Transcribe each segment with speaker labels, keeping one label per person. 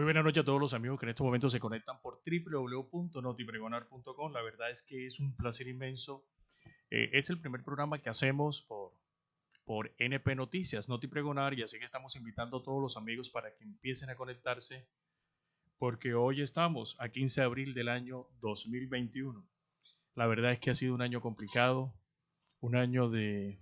Speaker 1: Muy buenas noches a todos los amigos que en estos momentos se conectan por www.notipregonar.com. La verdad es que es un placer inmenso. Es el primer programa que hacemos por NP Noticias, Noti Pregonar, y así que estamos invitando a todos los amigos para que empiecen a conectarse, porque hoy estamos a 15 de abril del año 2021. La verdad es que ha sido un año complicado, un año de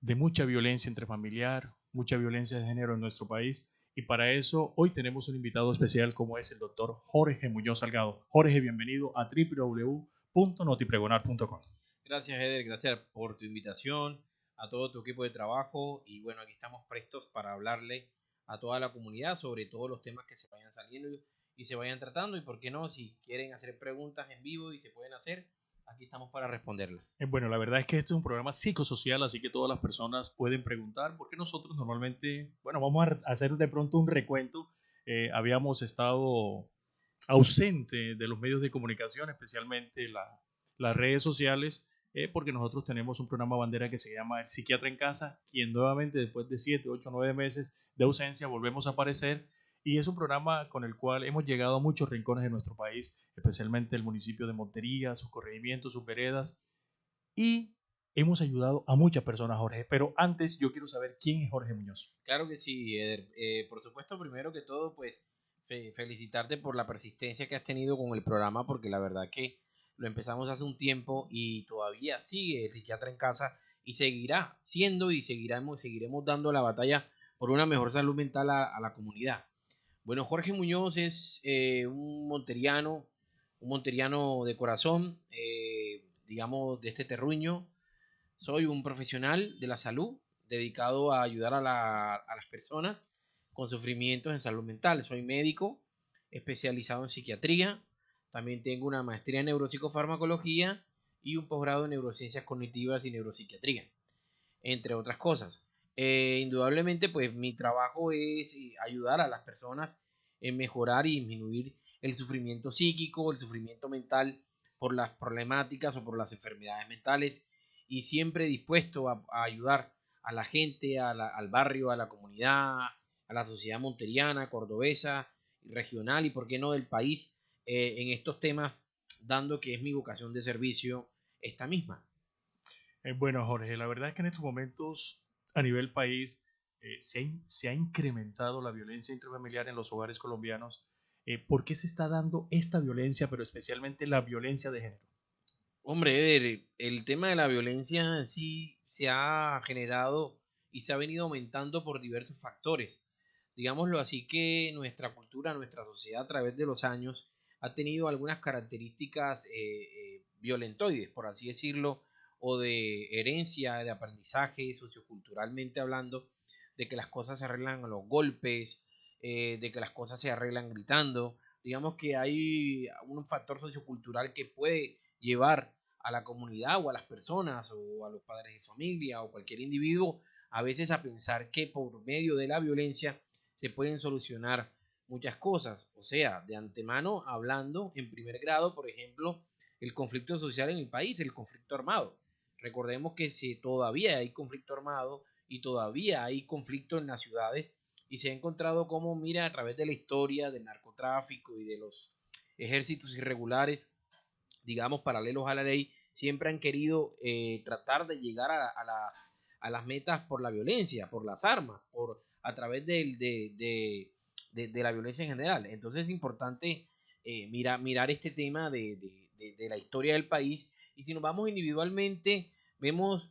Speaker 1: mucha violencia intrafamiliar, mucha violencia de género en nuestro país. Y para eso hoy tenemos un invitado especial como es el doctor Jorge Muñoz Salgado. Jorge, bienvenido a www.notipregonar.com.
Speaker 2: Gracias, Eder, gracias por tu invitación, a todo tu equipo de trabajo y bueno, aquí estamos prestos para hablarle a toda la comunidad sobre todos los temas que se vayan saliendo y se vayan tratando y por qué no, si quieren hacer preguntas en vivo y se pueden hacer, aquí estamos para responderlas.
Speaker 1: Bueno, la verdad es que este es un programa psicosocial, así que todas las personas pueden preguntar, porque nosotros normalmente, bueno, vamos a hacer de pronto un recuento. Habíamos estado ausente de los medios de comunicación, especialmente las redes sociales, porque nosotros tenemos un programa bandera que se llama El Psiquiatra en Casa, quien nuevamente después de 7, 8, 9 meses de ausencia volvemos a aparecer, y es un programa con el cual hemos llegado a muchos rincones de nuestro país, especialmente el municipio de Montería, sus corregimientos, sus veredas, y hemos ayudado a muchas personas, Jorge. Pero antes yo quiero saber quién es Jorge Muñoz.
Speaker 2: Claro que sí, Eder. Por supuesto, primero que todo, pues felicitarte por la persistencia que has tenido con el programa, porque la verdad que lo empezamos hace un tiempo y todavía sigue el psiquiatra en casa y seguirá siendo y seguiremos dando la batalla por una mejor salud mental a la comunidad. Bueno, Jorge Muñoz es un monteriano de corazón, digamos, de este terruño. Soy un profesional de la salud dedicado a ayudar a las personas con sufrimientos en salud mental. Soy médico especializado en psiquiatría. También tengo una maestría en neuropsicofarmacología y un posgrado en neurociencias cognitivas y neuropsiquiatría, entre otras cosas. Indudablemente, pues mi trabajo es ayudar a las personas en mejorar y disminuir el sufrimiento psíquico, el sufrimiento mental por las problemáticas o por las enfermedades mentales y siempre dispuesto a ayudar a la gente, al barrio, a la comunidad, a la sociedad monteriana, cordobesa, regional y por qué no del país en estos temas, dando que es mi vocación de servicio esta misma.
Speaker 1: Bueno, Jorge, la verdad es que en estos momentos a nivel país se ha incrementado la violencia intrafamiliar en los hogares colombianos. ¿Por qué se está dando esta violencia, pero especialmente la violencia de género?
Speaker 2: Hombre, Eder, el tema de la violencia sí se ha generado y se ha venido aumentando por diversos factores. Digámoslo así que nuestra cultura, nuestra sociedad a través de los años ha tenido algunas características violentoides, por así decirlo, o de herencia, de aprendizaje, socioculturalmente hablando, de que las cosas se arreglan a los golpes, de que las cosas se arreglan gritando. Digamos que hay un factor sociocultural que puede llevar a la comunidad o a las personas o a los padres de familia o cualquier individuo a veces a pensar que por medio de la violencia se pueden solucionar muchas cosas, o sea, de antemano hablando en primer grado, por ejemplo, el conflicto social en el país, el conflicto armado. Recordemos que si todavía hay conflicto armado y todavía hay conflicto en las ciudades y se ha encontrado como, mira, a través de la historia del narcotráfico y de los ejércitos irregulares, digamos, paralelos a la ley, siempre han querido tratar de llegar a las metas por la violencia, por las armas, a través de la violencia en general. Entonces es importante mirar este tema de la historia del país y si nos vamos individualmente, vemos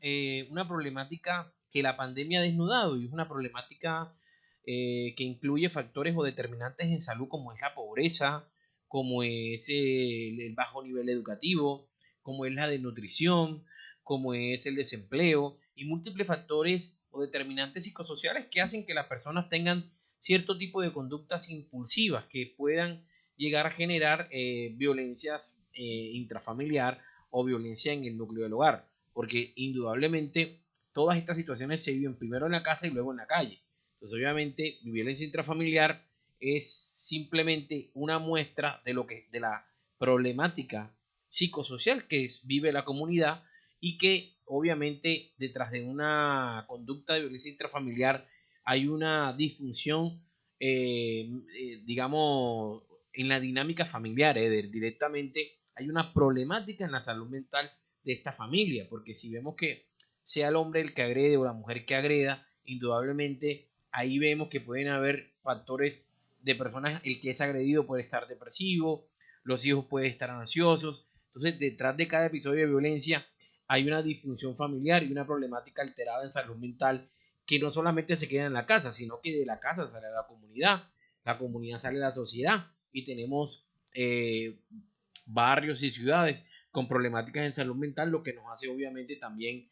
Speaker 2: una problemática que la pandemia ha desnudado y es una problemática que incluye factores o determinantes en salud como es la pobreza, como es el bajo nivel educativo, como es la desnutrición, como es el desempleo y múltiples factores o determinantes psicosociales que hacen que las personas tengan cierto tipo de conductas impulsivas que puedan llegar a generar violencias intrafamiliar o violencia en el núcleo del hogar, porque indudablemente todas estas situaciones se viven primero en la casa y luego en la calle. Entonces obviamente violencia intrafamiliar es simplemente una muestra de la problemática psicosocial que vive la comunidad y que obviamente detrás de una conducta de violencia intrafamiliar hay una disfunción digamos, en la dinámica familiar, directamente hay una problemática en la salud mental de esta familia, porque si vemos que sea el hombre el que agrede o la mujer que agreda, indudablemente ahí vemos que pueden haber factores de personas, el que es agredido puede estar depresivo, los hijos pueden estar ansiosos, entonces detrás de cada episodio de violencia hay una disfunción familiar y una problemática alterada en salud mental que no solamente se queda en la casa, sino que de la casa sale a la comunidad sale a la sociedad y tenemos barrios y ciudades con problemáticas en salud mental, lo que nos hace obviamente también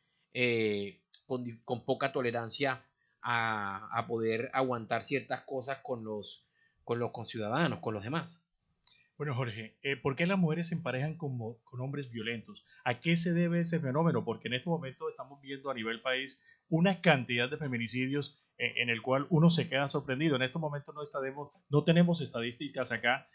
Speaker 2: con poca tolerancia a poder aguantar ciertas cosas con los conciudadanos, con los demás.
Speaker 1: Bueno, Jorge, ¿por qué las mujeres se emparejan con hombres violentos? ¿A qué se debe ese fenómeno? Porque en este momento estamos viendo a nivel país una cantidad de feminicidios en el cual uno se queda sorprendido. En estos momentos no tenemos estadísticas acá,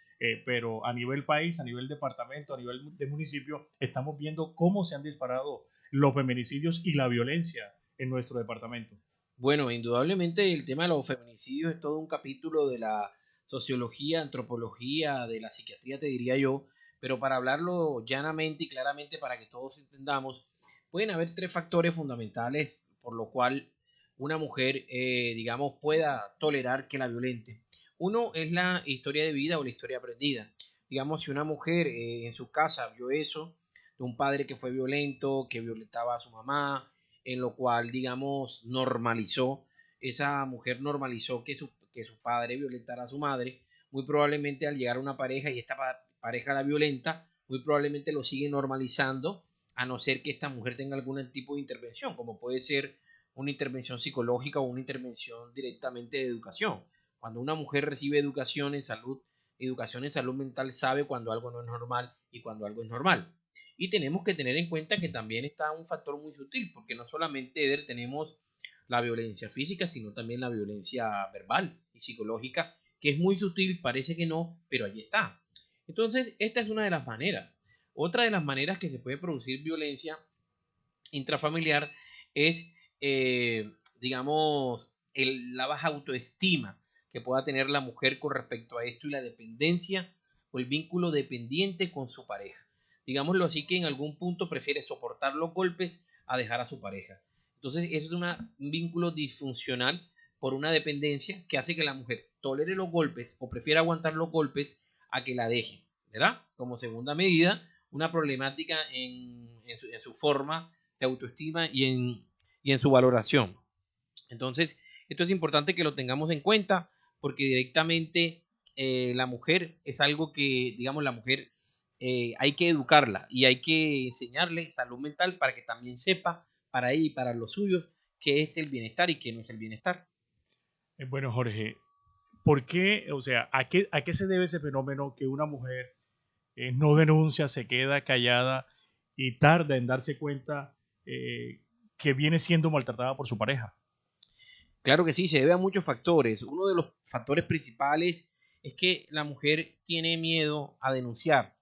Speaker 1: pero a nivel país, a nivel departamento, a nivel de municipio, estamos viendo cómo se han disparado los feminicidios y la violencia en nuestro departamento.
Speaker 2: Bueno, indudablemente el tema de los feminicidios es todo un capítulo de la sociología, antropología, de la psiquiatría, te diría yo, pero para hablarlo llanamente y claramente para que todos entendamos, pueden haber tres factores fundamentales por lo cual una mujer, digamos, pueda tolerar que la violente. Uno es la historia de vida o la historia aprendida. Digamos, si una mujer en su casa vio eso, de un padre que fue violento, que violentaba a su mamá, en lo cual, digamos, normalizó, esa mujer normalizó que su padre violentara a su madre, muy probablemente al llegar a una pareja y esta pareja la violenta, muy probablemente lo sigue normalizando, a no ser que esta mujer tenga algún tipo de intervención, como puede ser una intervención psicológica o una intervención directamente de educación. Cuando una mujer recibe educación en salud mental, sabe cuando algo no es normal y cuando algo es normal. Y tenemos que tener en cuenta que también está un factor muy sutil, porque no solamente, Eder, tenemos la violencia física, sino también la violencia verbal y psicológica, que es muy sutil, parece que no, pero allí está. Entonces, esta es una de las maneras. Otra de las maneras que se puede producir violencia intrafamiliar es, digamos, la baja autoestima que pueda tener la mujer con respecto a esto y la dependencia o el vínculo dependiente con su pareja. Digámoslo así, que en algún punto prefiere soportar los golpes a dejar a su pareja. Entonces, eso es un vínculo disfuncional por una dependencia que hace que la mujer tolere los golpes o prefiera aguantar los golpes a que la deje, ¿verdad? Como segunda medida, una problemática en su forma de autoestima y en su valoración. Entonces, esto es importante que lo tengamos en cuenta porque directamente la mujer es algo que, digamos, la mujer hay que educarla y hay que enseñarle salud mental para que también sepa para ella y para los suyos qué es el bienestar y qué no es el bienestar.
Speaker 1: Bueno, Jorge, ¿por qué, o sea, a qué se debe ese fenómeno que una mujer no denuncia, se queda callada y tarda en darse cuenta que viene siendo maltratada por su pareja?
Speaker 2: Claro que sí, se debe a muchos factores. Uno de los factores principales es que la mujer tiene miedo a denunciar.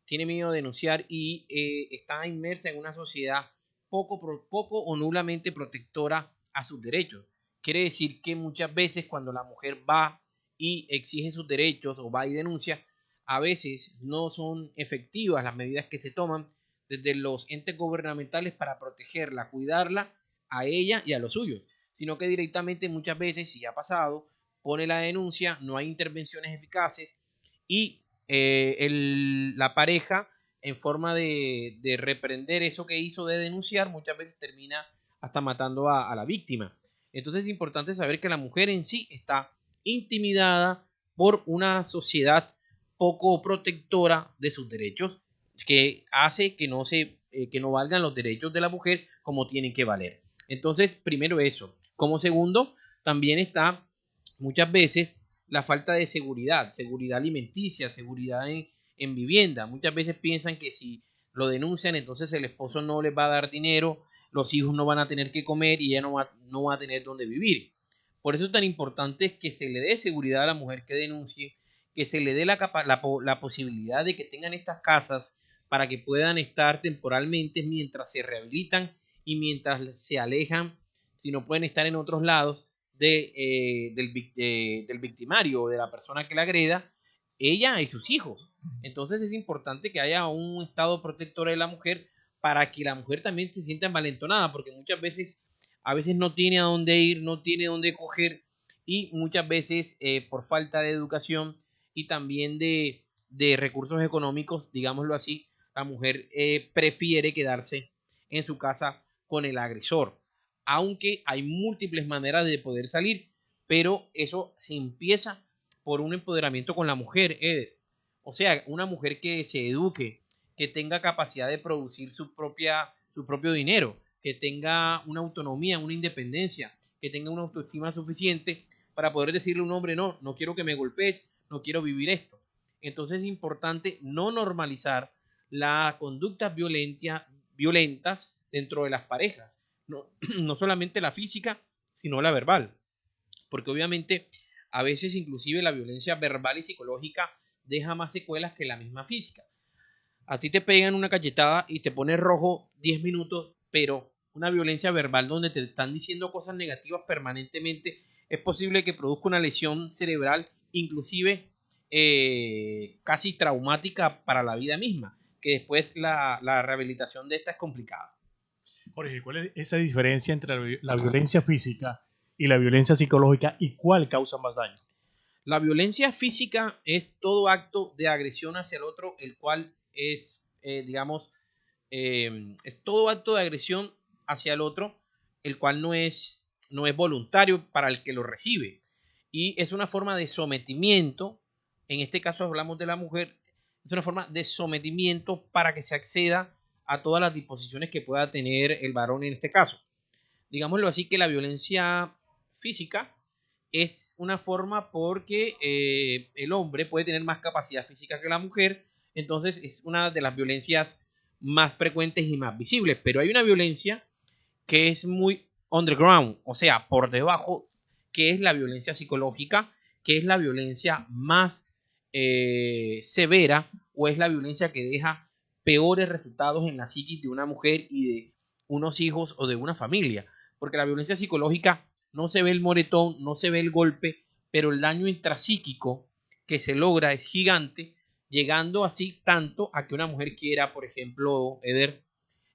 Speaker 2: Tiene miedo a denunciar y está inmersa en una sociedad poco o nulamente protectora a sus derechos. Quiere decir que muchas veces cuando la mujer va y exige sus derechos o va y denuncia, a veces no son efectivas las medidas que se toman desde los entes gubernamentales para protegerla, cuidarla a ella y a los suyos, sino que directamente muchas veces, si ha pasado, pone la denuncia, no hay intervenciones eficaces y la pareja, en forma de reprender eso que hizo de denunciar, muchas veces termina hasta matando a la víctima. Entonces es importante saber que la mujer en sí está intimidada por una sociedad poco protectora de sus derechos, que hace que no valgan los derechos de la mujer como tienen que valer. Entonces, primero eso. Como segundo, también está muchas veces la falta de seguridad alimenticia, seguridad en vivienda. Muchas veces piensan que si lo denuncian, entonces el esposo no les va a dar dinero, los hijos no van a tener que comer y ella no va a tener dónde vivir. Por eso es tan importante que se le dé seguridad a la mujer que denuncie, que se le dé la posibilidad de que tengan estas casas para que puedan estar temporalmente mientras se rehabilitan y mientras se alejan, si no pueden estar en otros lados, del victimario o de la persona que la agreda, ella y sus hijos. Entonces es importante que haya un estado protector de la mujer para que la mujer también se sienta envalentonada, porque muchas veces, a veces no tiene a dónde ir, no tiene dónde coger, y muchas veces por falta de educación y también de recursos económicos, digámoslo así, la mujer prefiere quedarse en su casa con el agresor, aunque hay múltiples maneras de poder salir, pero eso se empieza por un empoderamiento con la mujer, Eder. O sea, una mujer que se eduque, que tenga capacidad de producir su propio dinero, que tenga una autonomía, una independencia, que tenga una autoestima suficiente para poder decirle a un hombre, no, no quiero que me golpees, no quiero vivir esto. Entonces es importante no normalizar las conductas violentas dentro de las parejas, no, no solamente la física, sino la verbal, porque obviamente a veces inclusive la violencia verbal y psicológica deja más secuelas que la misma física. A ti te pegan una cachetada y te pones rojo 10 minutos, pero una violencia verbal donde te están diciendo cosas negativas permanentemente, es posible que produzca una lesión cerebral, inclusive casi traumática para la vida misma, que después la rehabilitación de esta es complicada.
Speaker 1: Jorge, ¿cuál es esa diferencia entre la violencia física y la violencia psicológica y cuál causa más daño?
Speaker 2: La violencia física es todo acto de agresión hacia el otro, el cual es, es todo acto de agresión hacia el otro, el cual no es voluntario para el que lo recibe. Y es una forma de sometimiento, en este caso hablamos de la mujer, es una forma de sometimiento para que se acceda a todas las disposiciones que pueda tener el varón en este caso. Digámoslo así, que la violencia física es una forma porque el hombre puede tener más capacidad física que la mujer, entonces es una de las violencias más frecuentes y más visibles, pero hay una violencia que es muy underground, o sea, por debajo, que es la violencia psicológica, que es la violencia más severa, o es la violencia que deja peores resultados en la psiquis de una mujer y de unos hijos o de una familia, porque la violencia psicológica no se ve el moretón, no se ve el golpe, pero el daño intrapsíquico que se logra es gigante, llegando así tanto a que una mujer quiera, por ejemplo, Eder,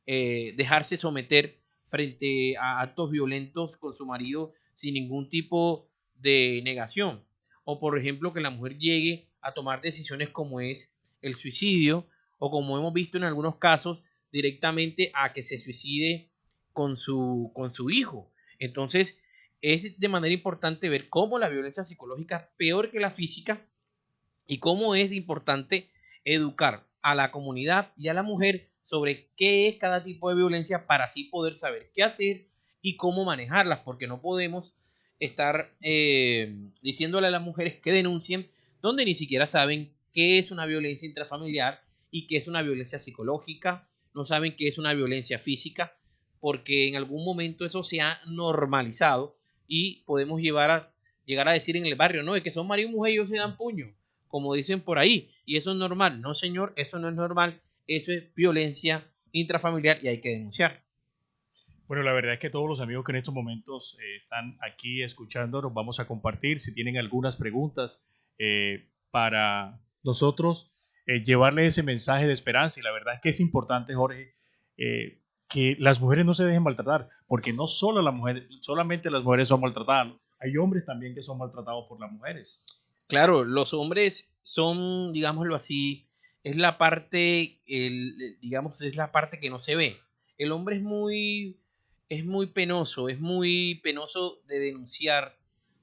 Speaker 2: dejarse someter frente a actos violentos con su marido sin ningún tipo de negación. O por ejemplo que la mujer llegue a tomar decisiones como es el suicidio, o como hemos visto en algunos casos, directamente a que se suicide con su hijo. Entonces es de manera importante ver cómo la violencia psicológica es peor que la física y cómo es importante educar a la comunidad y a la mujer sobre qué es cada tipo de violencia para así poder saber qué hacer y cómo manejarlas, porque no podemos estar diciéndole a las mujeres que denuncien donde ni siquiera saben qué es una violencia intrafamiliar y qué es una violencia psicológica, no saben qué es una violencia física, porque en algún momento eso se ha normalizado y podemos llegar a decir en el barrio, no, es que son marido y mujer y ellos se dan puño, como dicen por ahí, y eso es normal. No, señor, eso no es normal, eso es violencia intrafamiliar y hay que denunciar.
Speaker 1: Bueno, la verdad es que todos los amigos que en estos momentos están aquí escuchando, nos vamos a compartir. Si tienen algunas preguntas para nosotros, llevarle ese mensaje de esperanza. Y la verdad es que es importante, Jorge, que las mujeres no se dejen maltratar, porque no solo solamente las mujeres son maltratadas, hay hombres también que son maltratados por las mujeres.
Speaker 2: Claro, los hombres son, digámoslo así, es la parte, digamos, es la parte que no se ve. El hombre es muy penoso de denunciar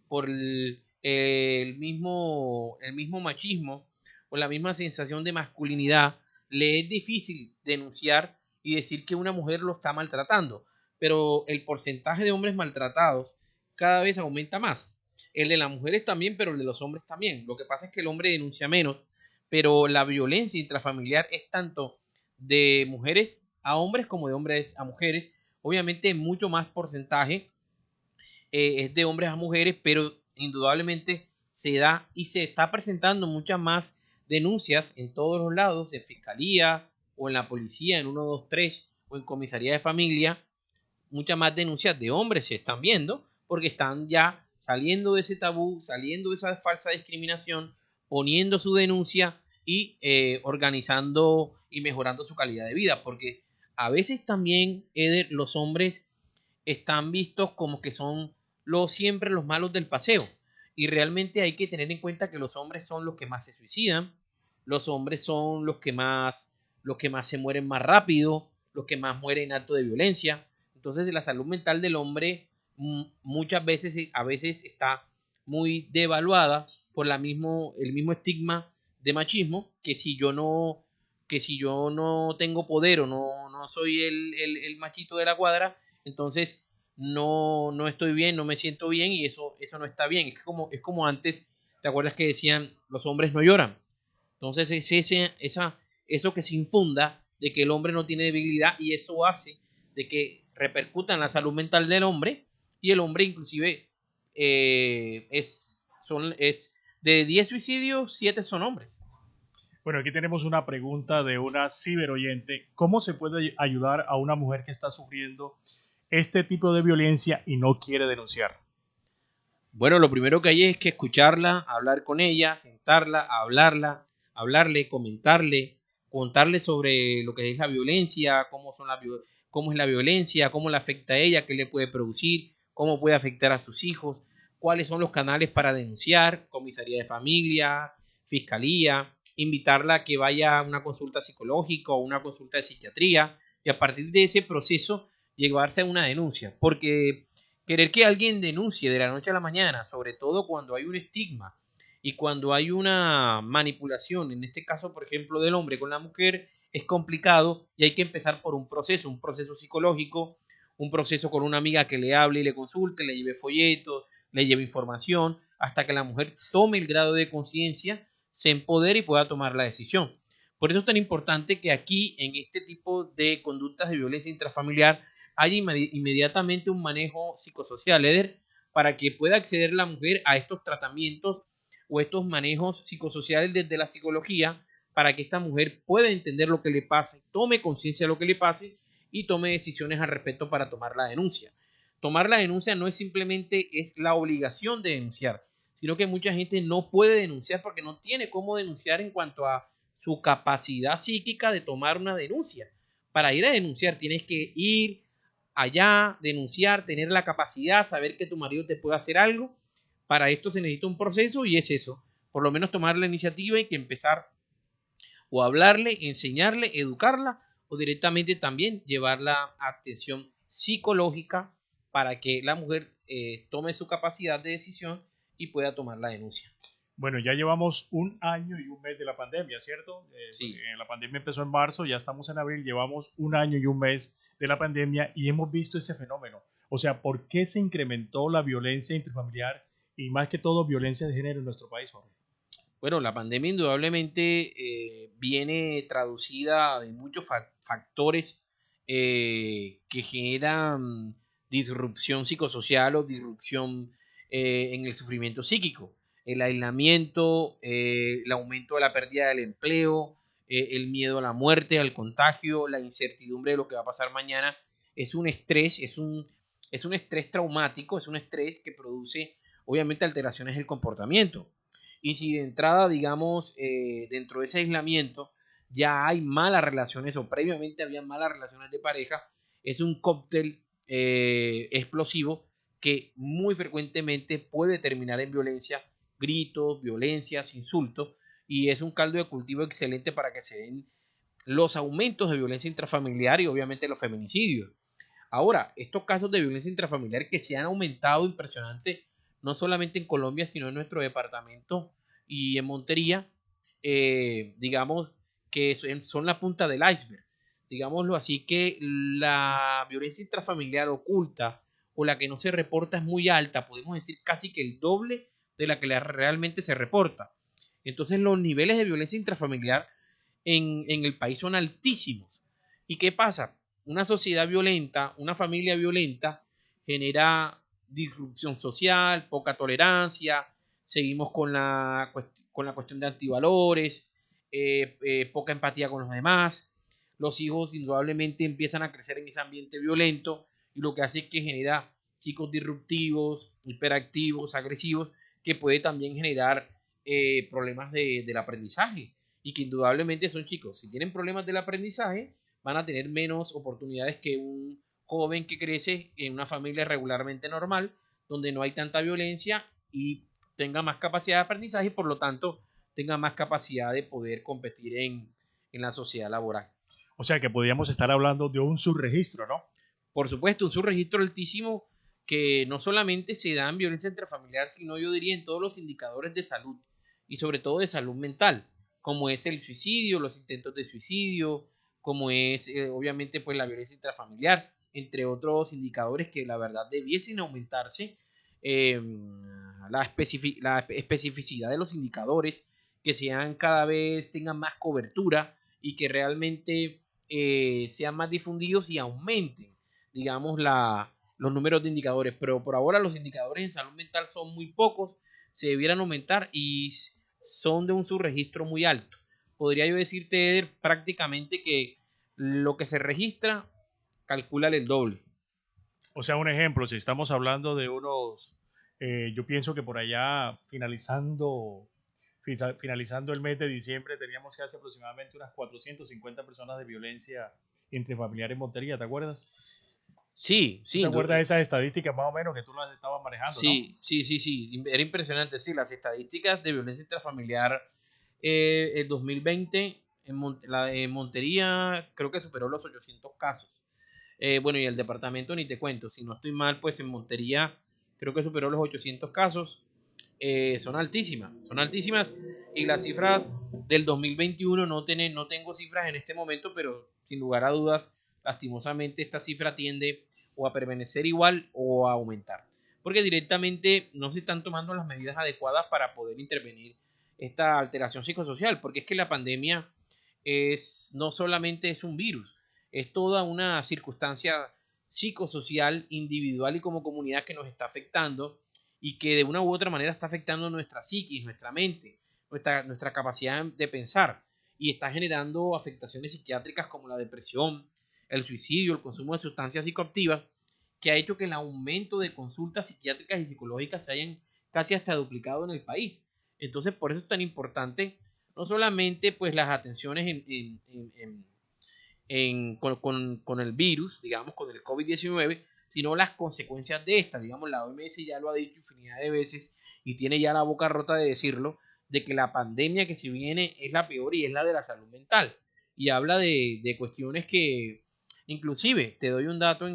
Speaker 2: por el mismo machismo o la misma sensación de masculinidad. Le es difícil denunciar y decir que una mujer lo está maltratando, pero el porcentaje de hombres maltratados cada vez aumenta más. El de las mujeres también, pero el de los hombres también. Lo que pasa es que el hombre denuncia menos, pero la violencia intrafamiliar es tanto de mujeres a hombres como de hombres a mujeres. Obviamente mucho más porcentaje es de hombres a mujeres, pero indudablemente se da y se está presentando muchas más denuncias en todos los lados, en fiscalía o en la policía, en 123 o en comisaría de familia. Muchas más denuncias de hombres se están viendo porque están ya saliendo de ese tabú, saliendo de esa falsa discriminación, poniendo su denuncia y organizando y mejorando su calidad de vida, porque a veces también, Eder, los hombres están vistos como que son siempre los malos del paseo. Y realmente hay que tener en cuenta que los hombres son los que más se suicidan, los hombres son los que más se mueren más rápido, los que más mueren en acto de violencia. Entonces la salud mental del hombre muchas veces, a veces está muy devaluada por el mismo estigma de machismo, que si yo no tengo poder o no soy el machito de la cuadra, entonces no estoy bien, no me siento bien y eso no está bien. Es como antes, ¿te acuerdas que decían los hombres no lloran? Entonces eso que se infunda de que el hombre no tiene debilidad y eso hace de que repercuta en la salud mental del hombre y el hombre inclusive es de 10 suicidios, 7 son hombres.
Speaker 1: Bueno, aquí tenemos una pregunta de una ciberoyente. ¿Cómo se puede ayudar a una mujer que está sufriendo este tipo de violencia y no quiere denunciar?
Speaker 2: Bueno, lo primero que hay es que escucharla, hablar con ella, sentarla, hablarle, comentarle, contarle sobre lo que es la violencia, cómo es la violencia, cómo le afecta a ella, qué le puede producir, cómo puede afectar a sus hijos, cuáles son los canales para denunciar, comisaría de familia, fiscalía, invitarla a que vaya a una consulta psicológica o una consulta de psiquiatría y a partir de ese proceso llevarse a una denuncia, porque querer que alguien denuncie de la noche a la mañana, sobre todo cuando hay un estigma y cuando hay una manipulación, en este caso, por ejemplo, del hombre con la mujer, es complicado y hay que empezar por un proceso psicológico, un proceso con una amiga que le hable y le consulte, le lleve folletos, le lleve información, hasta que la mujer tome el grado de conciencia, se empodere y pueda tomar la decisión. Por eso es tan importante que aquí, en este tipo de conductas de violencia intrafamiliar, hay inmediatamente un manejo psicosocial, Eder, para que pueda acceder la mujer a estos tratamientos o estos manejos psicosociales desde la psicología, para que esta mujer pueda entender lo que le pasa, tome conciencia de lo que le pase y tome decisiones al respecto para tomar la denuncia. Tomar la denuncia no es simplemente es la obligación de denunciar, sino que mucha gente no puede denunciar porque no tiene cómo denunciar en cuanto a su capacidad psíquica de tomar una denuncia. Para ir a denunciar tienes que ir allá, denunciar, tener la capacidad, saber que tu marido te puede hacer algo. Para esto se necesita un proceso y es eso, por lo menos tomar la iniciativa y que empezar o hablarle, enseñarle, educarla o directamente también llevarla a atención psicológica para que la mujer tome su capacidad de decisión y pueda tomar la denuncia.
Speaker 1: Bueno, ya llevamos 1 año y 1 mes de la pandemia, ¿cierto?
Speaker 2: Sí.
Speaker 1: La pandemia empezó en marzo, ya estamos en abril, llevamos 1 año y 1 mes de la pandemia y hemos visto ese fenómeno. O sea, ¿por qué se incrementó la violencia intrafamiliar y más que todo violencia de género en nuestro país, Jorge?
Speaker 2: Bueno, la pandemia indudablemente viene traducida de muchos factores que generan disrupción psicosocial o disrupción en el sufrimiento psíquico. El aislamiento, el aumento de la pérdida del empleo, el miedo a la muerte, al contagio, la incertidumbre de lo que va a pasar mañana, es un estrés, es un estrés traumático, es un estrés que produce obviamente alteraciones del comportamiento. Y si de entrada, digamos, dentro de ese aislamiento ya hay malas relaciones o previamente había malas relaciones de pareja, es un cóctel explosivo que muy frecuentemente puede terminar en violencia, gritos, violencias, insultos, y es un caldo de cultivo excelente para que se den los aumentos de violencia intrafamiliar y obviamente los feminicidios. Ahora, estos casos de violencia intrafamiliar que se han aumentado impresionante, no solamente en Colombia, sino en nuestro departamento y en Montería, digamos que son la punta del iceberg. Digámoslo así, que la violencia intrafamiliar oculta o la que no se reporta es muy alta, podemos decir casi que el doble de la que realmente se reporta. Entonces los niveles de violencia intrafamiliar en el país son altísimos. ¿Y qué pasa? Una sociedad violenta, una familia violenta, genera disrupción social, poca tolerancia, seguimos con la cuestión de antivalores, poca empatía con los demás. Los hijos indudablemente empiezan a crecer en ese ambiente violento y lo que hace es que genera chicos disruptivos, hiperactivos, agresivos, que puede también generar problemas del aprendizaje, y que indudablemente son chicos, si tienen problemas del aprendizaje, van a tener menos oportunidades que un joven que crece en una familia regularmente normal, donde no hay tanta violencia y tenga más capacidad de aprendizaje y por lo tanto tenga más capacidad de poder competir en la sociedad laboral.
Speaker 1: O sea que podríamos estar hablando de un subregistro, ¿no?
Speaker 2: Por supuesto, un subregistro altísimo que no solamente se da en violencia intrafamiliar, sino yo diría en todos los indicadores de salud y sobre todo de salud mental, como es el suicidio, los intentos de suicidio, como es obviamente pues la violencia intrafamiliar, entre otros indicadores que la verdad debiesen aumentarse, la especificidad de los indicadores, que sean cada vez tengan más cobertura y que realmente sean más difundidos y aumenten, digamos, los números de indicadores. Pero por ahora los indicadores en salud mental son muy pocos, se debieran aumentar y son de un subregistro muy alto. Podría yo decirte, Eder, prácticamente que lo que se registra, calcúlale el doble.
Speaker 1: O sea, un ejemplo, si estamos hablando de unos, yo pienso que por allá finalizando el mes de diciembre teníamos casi aproximadamente unas 450 personas de violencia intrafamiliar en Montería, ¿te acuerdas?
Speaker 2: Sí.
Speaker 1: ¿Te acuerdas de esas estadísticas más o menos que tú las estabas manejando?
Speaker 2: Sí, ¿no? Sí, era impresionante, sí, las estadísticas de violencia intrafamiliar el 2020 en Montería creo que superó los 800 casos. Bueno, y el departamento ni te cuento, si no estoy mal, pues en Montería creo que superó los 800 casos. Son altísimas y las cifras del 2021 no tengo cifras en este momento, pero sin lugar a dudas, lastimosamente esta cifra tiende o a permanecer igual o a aumentar, porque directamente no se están tomando las medidas adecuadas para poder intervenir esta alteración psicosocial, porque es que la pandemia no solamente es un virus, es toda una circunstancia psicosocial, individual y como comunidad que nos está afectando y que de una u otra manera está afectando nuestra psiquis, nuestra mente, nuestra capacidad de pensar, y está generando afectaciones psiquiátricas como la depresión, el suicidio, el consumo de sustancias psicoactivas, que ha hecho que el aumento de consultas psiquiátricas y psicológicas se hayan casi hasta duplicado en el país. Entonces, por eso es tan importante no solamente pues las atenciones con el virus, digamos, con el COVID-19, sino las consecuencias de esta. Digamos, la OMS ya lo ha dicho infinidad de veces y tiene ya la boca rota de decirlo, de que la pandemia que se viene es la peor y es la de la salud mental. Y habla de cuestiones que, inclusive, te doy un dato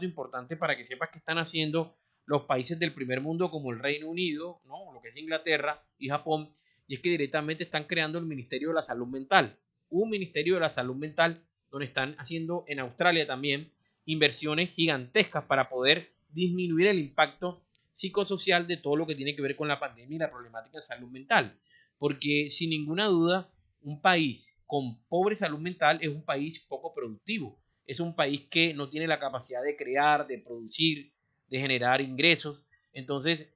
Speaker 2: importante para que sepas qué están haciendo los países del primer mundo como el Reino Unido, ¿no? Lo que es Inglaterra y Japón, y es que directamente están creando el Ministerio de la Salud Mental. Un Ministerio de la Salud Mental donde están haciendo en Australia también inversiones gigantescas para poder disminuir el impacto psicosocial de todo lo que tiene que ver con la pandemia y la problemática de salud mental. Porque sin ninguna duda, un país con pobre salud mental es un país poco productivo. Es un país que no tiene la capacidad de crear, de producir, de generar ingresos. Entonces,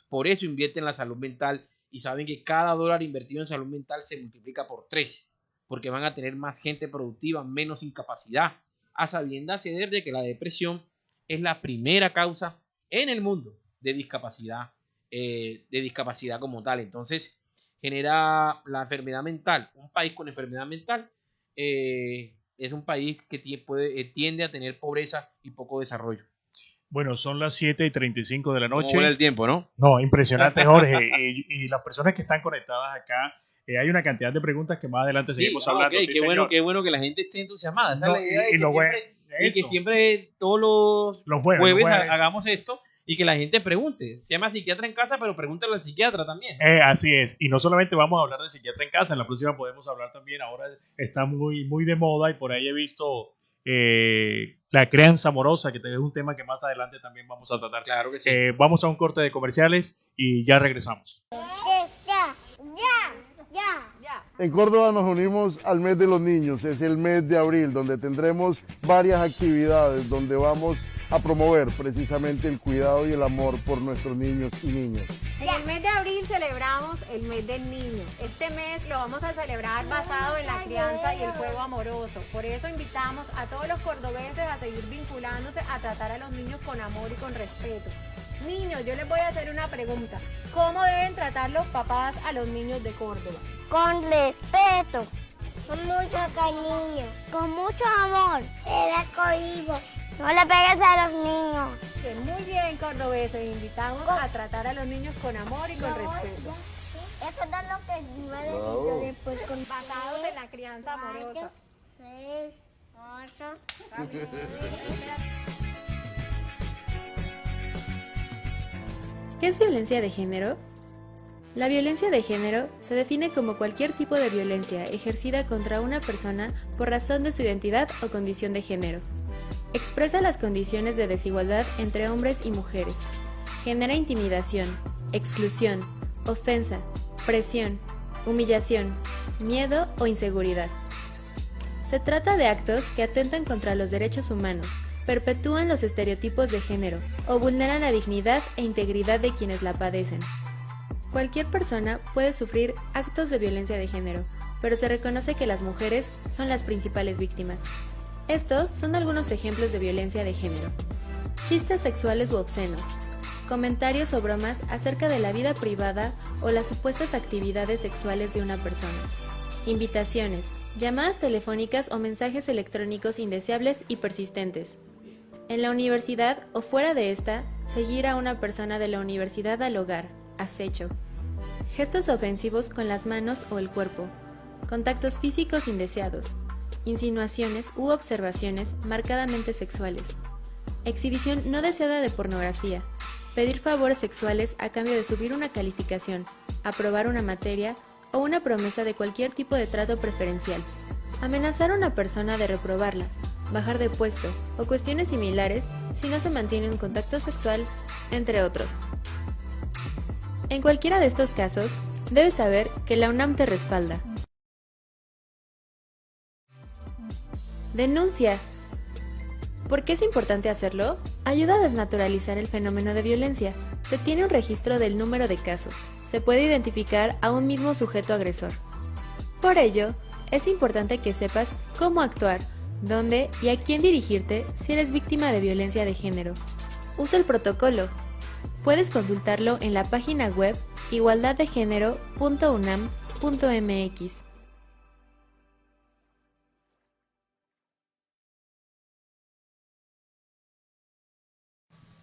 Speaker 2: por eso invierten en la salud mental y saben que cada dólar invertido en salud mental se multiplica por 3, porque van a tener más gente productiva, menos incapacidad, a sabiendas de que la depresión es la primera causa en el mundo de discapacidad como tal. Entonces, genera la enfermedad mental. Un país con enfermedad mental es un país que tiende a tener pobreza y poco desarrollo.
Speaker 1: Bueno, son las 7:35 de la noche.
Speaker 2: ¿Cómo va el tiempo, no?
Speaker 1: No, impresionante, Jorge. Y las personas que están conectadas acá, hay una cantidad de preguntas que más adelante seguimos hablando.
Speaker 2: Okay,
Speaker 1: sí,
Speaker 2: qué bueno que la gente esté entusiasmada. Esa
Speaker 1: no,
Speaker 2: es la idea que siempre todos los jueves hagamos esto y que la gente pregunte. Se llama Psiquiatra en Casa, pero pregúntale al psiquiatra también.
Speaker 1: Así es. Y no solamente vamos a hablar de Psiquiatra en Casa, en la próxima podemos hablar también, ahora está muy, muy de moda y por ahí he visto la crianza amorosa, que es un tema que más adelante también vamos a tratar.
Speaker 2: Claro que sí.
Speaker 1: Vamos a un corte de comerciales y ya regresamos.
Speaker 3: En Córdoba nos unimos al mes de los niños, es el mes de abril, donde tendremos varias actividades, donde vamos a promover precisamente el cuidado y el amor por nuestros niños y niñas.
Speaker 4: En el mes de abril celebramos el mes del niño. Este mes lo vamos a celebrar basado en la crianza y el juego amoroso. Por eso invitamos a todos los cordobeses a seguir vinculándose a tratar a los niños con amor y con respeto. Niños, yo les voy a hacer una pregunta. ¿Cómo deben tratar los papás a los niños de Córdoba?
Speaker 5: Con respeto, con mucho cariño, con mucho amor. Era cohibo. No le pegues a los niños.
Speaker 4: Que muy bien, cordobeses. Invitamos a tratar a los niños con amor y con respeto.
Speaker 5: Eso es lo que iba a decir yo después.
Speaker 4: Basados en la crianza amorosa.
Speaker 5: 6, 8.
Speaker 6: ¿Qué es violencia de género? La violencia de género se define como cualquier tipo de violencia ejercida contra una persona por razón de su identidad o condición de género. Expresa las condiciones de desigualdad entre hombres y mujeres. Genera intimidación, exclusión, ofensa, presión, humillación, miedo o inseguridad. Se trata de actos que atentan contra los derechos humanos, perpetúan los estereotipos de género o vulneran la dignidad e integridad de quienes la padecen. Cualquier persona puede sufrir actos de violencia de género, pero se reconoce que las mujeres son las principales víctimas. Estos son algunos ejemplos de violencia de género: chistes sexuales u obscenos, comentarios o bromas acerca de la vida privada o las supuestas actividades sexuales de una persona, invitaciones, llamadas telefónicas o mensajes electrónicos indeseables y persistentes. En la universidad o fuera de esta, seguir a una persona de la universidad al hogar, acecho. Gestos ofensivos con las manos o el cuerpo, contactos físicos indeseados, insinuaciones u observaciones marcadamente sexuales, exhibición no deseada de pornografía, pedir favores sexuales a cambio de subir una calificación, aprobar una materia o una promesa de cualquier tipo de trato preferencial, amenazar a una persona de reprobarla, bajar de puesto o cuestiones similares si no se mantiene un contacto sexual, entre otros. En cualquiera de estos casos, debes saber que la UNAM te respalda. Denuncia. ¿Por qué es importante hacerlo? Ayuda a desnaturalizar el fenómeno de violencia. Se tiene un registro del número de casos. Se puede identificar a un mismo sujeto agresor. Por ello, es importante que sepas cómo actuar, dónde y a quién dirigirte si eres víctima de violencia de género. Usa el protocolo. Puedes consultarlo en la página web igualdaddegénero.unam.mx.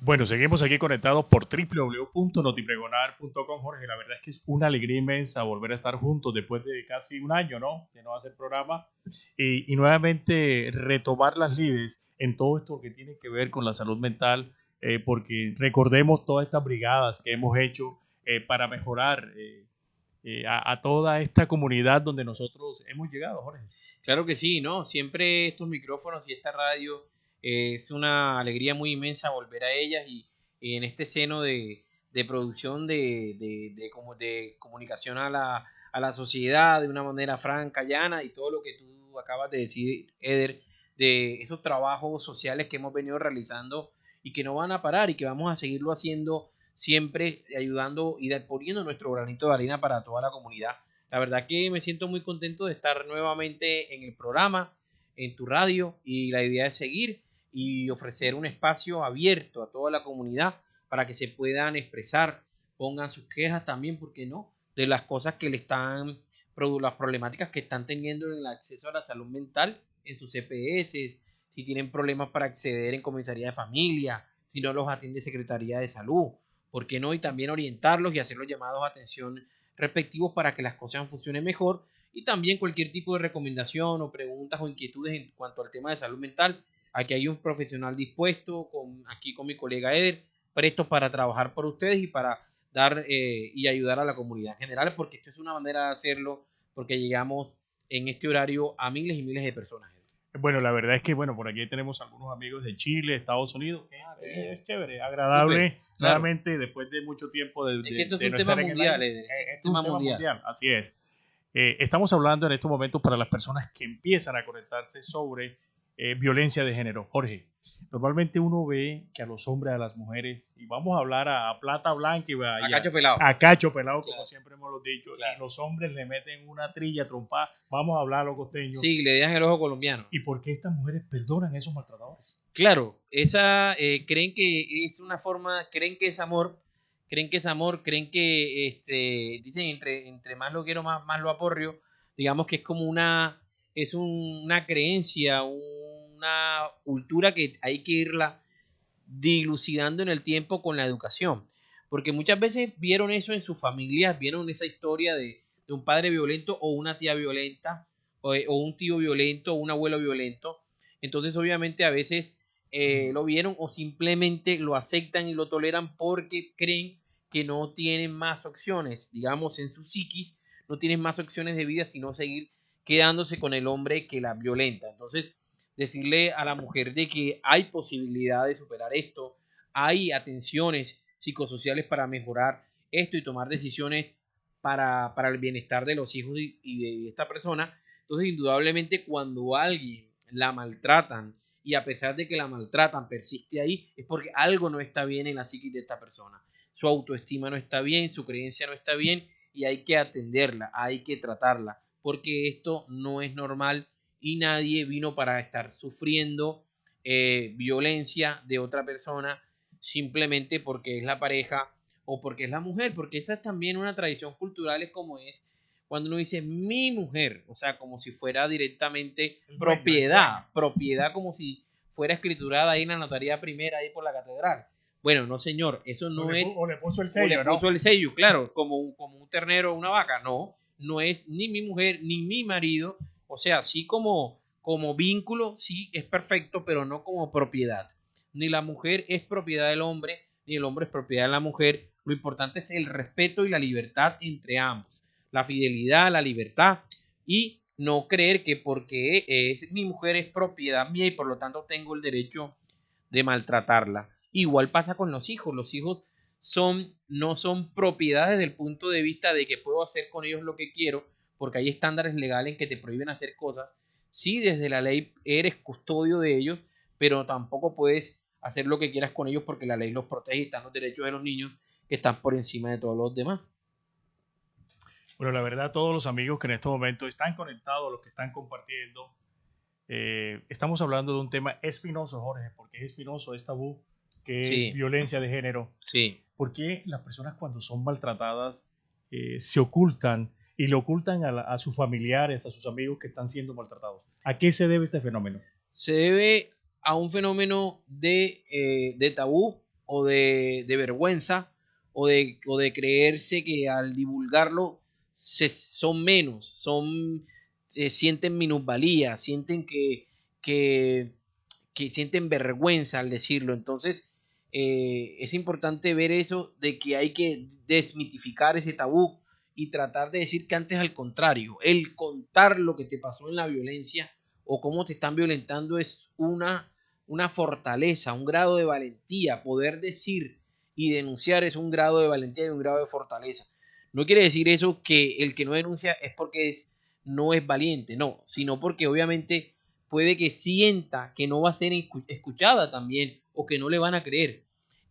Speaker 1: Bueno, seguimos aquí conectados por www.notipregonar.com. Jorge, la verdad es que es una alegría inmensa volver a estar juntos después de casi un año, ¿no? De no hacer programa y nuevamente retomar las lides en todo esto que tiene que ver con la salud mental, porque recordemos todas estas brigadas que hemos hecho para mejorar a toda esta comunidad donde nosotros hemos llegado, Jorge.
Speaker 2: Claro que sí, ¿no? Siempre estos micrófonos y esta radio es una alegría muy inmensa volver a ellas y en este seno de producción de comunicación a la sociedad de una manera franca, llana, y todo lo que tú acabas de decir, Eder, de esos trabajos sociales que hemos venido realizando y que no van a parar y que vamos a seguirlo haciendo siempre, ayudando y poniendo nuestro granito de arena para toda la comunidad. La verdad que me siento muy contento de estar nuevamente en el programa, en tu radio, y la idea es seguir y ofrecer un espacio abierto a toda la comunidad para que se puedan expresar, pongan sus quejas también, ¿por qué no?, de las cosas que las problemáticas que están teniendo en el acceso a la salud mental en sus EPS, si tienen problemas para acceder en comisaría de familia, si no los atiende Secretaría de Salud, ¿por qué no? Y también orientarlos y hacer los llamados a atención respectivos para que las cosas funcionen mejor, y también cualquier tipo de recomendación o preguntas o inquietudes en cuanto al tema de salud mental. Aquí hay un profesional dispuesto, aquí con mi colega Eder, prestos para trabajar por ustedes y para dar y ayudar a la comunidad en general, porque esto es una manera de hacerlo, porque llegamos en este horario a miles y miles de personas.
Speaker 1: Bueno, la verdad es que, bueno, por aquí tenemos algunos amigos de Chile, Estados Unidos. Es chévere, agradable, super, claramente, claro, después de mucho tiempo de...
Speaker 2: Es que esto es un tema mundial,
Speaker 1: es un tema mundial. Así es. Estamos hablando en estos momentos para las personas que empiezan a conectarse sobre violencia de género. Jorge, Normalmente uno ve que a los hombres, a las mujeres, y vamos a hablar a plata blanca
Speaker 2: A cacho pelado.
Speaker 1: a cacho pelado, como
Speaker 2: Claro.
Speaker 1: siempre hemos lo dicho,
Speaker 2: Claro.
Speaker 1: y los hombres le meten una trilla trompada, vamos a hablar a los costeños.
Speaker 2: Sí, le dejan el ojo colombiano.
Speaker 1: ¿Y por qué estas mujeres perdonan a esos maltratadores?
Speaker 2: Claro, creen que es una forma, creen que es amor, creen que dicen entre más lo quiero, más lo aporrio. Digamos que es como una creencia, una cultura que hay que irla dilucidando en el tiempo con la educación. Porque muchas veces vieron eso en sus familias, vieron esa historia de un padre violento o una tía violenta, o un tío violento o un abuelo violento. Entonces obviamente a veces lo vieron o simplemente lo aceptan y lo toleran porque creen que no tienen más opciones, digamos en su psiquis, no tienen más opciones de vida sino seguir quedándose con el hombre que la violenta. Entonces decirle a la mujer de que hay posibilidad de superar esto, hay atenciones psicosociales para mejorar esto y tomar decisiones para el bienestar de los hijos y de esta persona. Entonces indudablemente cuando a alguien la maltratan y a pesar de que la maltratan persiste ahí, es porque algo no está bien en la psiquis de esta persona. Su autoestima no está bien, su creencia no está bien y hay que atenderla, hay que tratarla, porque esto no es normal y nadie vino para estar sufriendo violencia de otra persona simplemente porque es la pareja o porque es la mujer, porque esa es también una tradición cultural, es como es cuando uno dice mi mujer, o sea, como si fuera directamente propiedad como si fuera escriturada ahí en la notaría primera, ahí por la catedral. Bueno, no señor, eso no es...
Speaker 1: O le puso el
Speaker 2: O
Speaker 1: sello,
Speaker 2: le puso el sello, claro, como un ternero o una vaca. No es ni mi mujer ni mi marido. O sea, sí como vínculo, sí es perfecto, pero no como propiedad. Ni la mujer es propiedad del hombre, ni el hombre es propiedad de la mujer. Lo importante es el respeto y la libertad entre ambos. La fidelidad, la libertad y no creer que porque mi mujer es propiedad mía y por lo tanto tengo el derecho de maltratarla. Igual pasa con los hijos. Los hijos no son propiedad desde el punto de vista de que puedo hacer con ellos lo que quiero, porque hay estándares legales que te prohíben hacer cosas. Sí, desde la ley eres custodio de ellos, pero tampoco puedes hacer lo que quieras con ellos porque la ley los protege y están los derechos de los niños que están por encima de todos los demás.
Speaker 1: Bueno, la verdad, todos los amigos que en este momento están conectados, los que están compartiendo, estamos hablando de un tema espinoso, Jorge, porque es espinoso, es tabú, que
Speaker 2: Sí.
Speaker 1: es violencia de género.
Speaker 2: Sí.
Speaker 1: ¿Por qué las personas cuando son maltratadas se ocultan y le ocultan a sus familiares, a sus amigos que están siendo maltratados? ¿A qué se debe este fenómeno?
Speaker 2: Se debe a un fenómeno de tabú o de vergüenza o de creerse que al divulgarlo son menos, sienten minusvalía, sienten que sienten vergüenza al decirlo. Entonces es importante ver eso, de que hay que desmitificar ese tabú y tratar de decir que antes al contrario, el contar lo que te pasó en la violencia o cómo te están violentando es una fortaleza, un grado de valentía. Poder decir y denunciar es un grado de valentía y un grado de fortaleza. No quiere decir eso que el que no denuncia es porque no es valiente, no, sino porque obviamente puede que sienta que no va a ser escuchada también o que no le van a creer.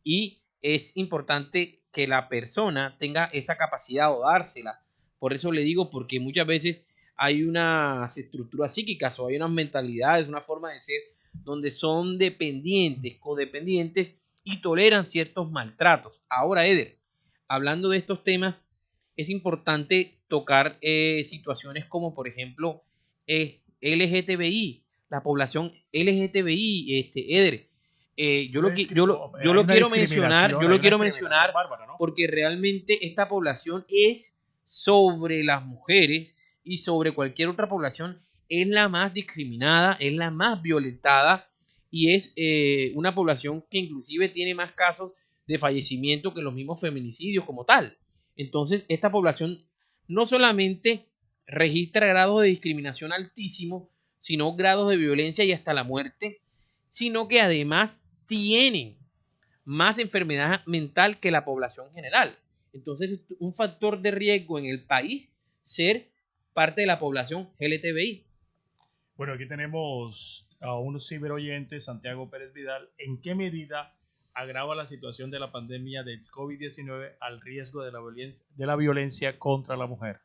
Speaker 2: Y es importante que la persona tenga esa capacidad o dársela. Por eso le digo, porque muchas veces hay unas estructuras psíquicas o hay unas mentalidades, una forma de ser donde son dependientes, codependientes y toleran ciertos maltratos. Ahora, Eder, hablando de estos temas, es importante tocar situaciones como, por ejemplo, LGTBI, la población LGTBI, Eder. Yo lo quiero mencionar
Speaker 1: bárbara, ¿no?
Speaker 2: porque realmente esta población es sobre las mujeres y sobre cualquier otra población, es la más discriminada, es la más violentada y es una población que inclusive tiene más casos de fallecimiento que los mismos feminicidios como tal. Entonces, esta población no solamente registra grados de discriminación altísimos, sino grados de violencia y hasta la muerte, sino que además tienen más enfermedad mental que la población general. Entonces, es un factor de riesgo en el país ser parte de la población LGTBI.
Speaker 1: Bueno, aquí tenemos a un ciberoyente, Santiago Pérez Vidal, ¿en qué medida agrava la situación de la pandemia del COVID-19 al riesgo de la violencia contra la mujer?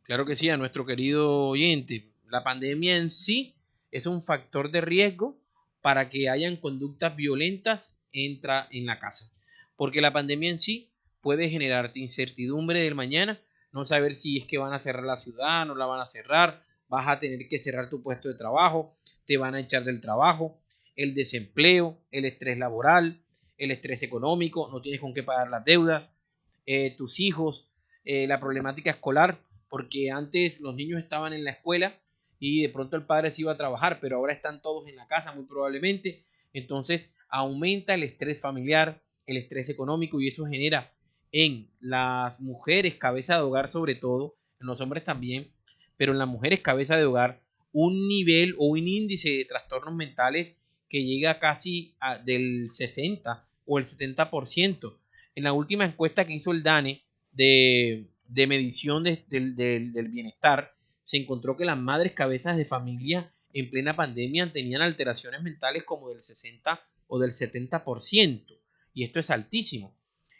Speaker 2: Claro que sí, a nuestro querido oyente. La pandemia en sí es un factor de riesgo para que hayan conductas violentas en la casa. Porque la pandemia en sí puede generarte incertidumbre del mañana, no saber si es que van a cerrar la ciudad, no la van a cerrar, vas a tener que cerrar tu puesto de trabajo, te van a echar del trabajo, el desempleo, el estrés laboral, el estrés económico, no tienes con qué pagar las deudas, tus hijos, la problemática escolar, porque antes los niños estaban en la escuela y de pronto el padre se iba a trabajar, pero ahora están todos en la casa muy probablemente, entonces aumenta el estrés familiar, el estrés económico, y eso genera en las mujeres cabeza de hogar, sobre todo, en los hombres también, pero en las mujeres cabeza de hogar, un nivel o un índice de trastornos mentales que llega casi del 60 o el 70%. En la última encuesta que hizo el DANE de medición del bienestar, se encontró que las madres cabezas de familia en plena pandemia tenían alteraciones mentales como del 60 o del 70%, y esto es altísimo.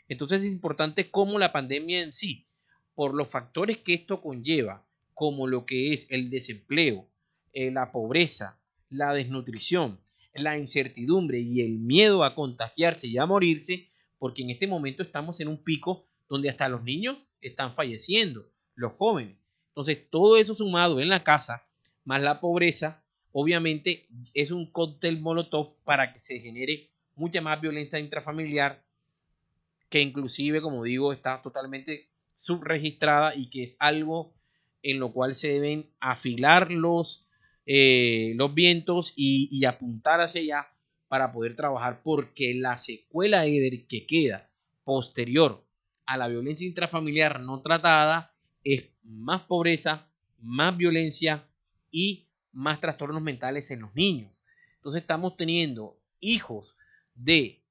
Speaker 2: Entonces es importante cómo la pandemia en sí, por los factores que esto conlleva, como lo que es el desempleo, la pobreza, la desnutrición, la incertidumbre y el miedo a contagiarse y a morirse, porque en este momento estamos en un pico donde hasta los niños están falleciendo, los jóvenes. Entonces todo eso sumado en la casa, más la pobreza, obviamente es un cóctel molotov para que se genere mucha más violencia intrafamiliar, que inclusive, como digo, está totalmente subregistrada y que es algo en lo cual se deben afilar los vientos y apuntar hacia allá para poder trabajar, porque la secuela que queda posterior a la violencia intrafamiliar no tratada es más pobreza, más violencia y más trastornos mentales en los niños. Entonces estamos teniendo hijos de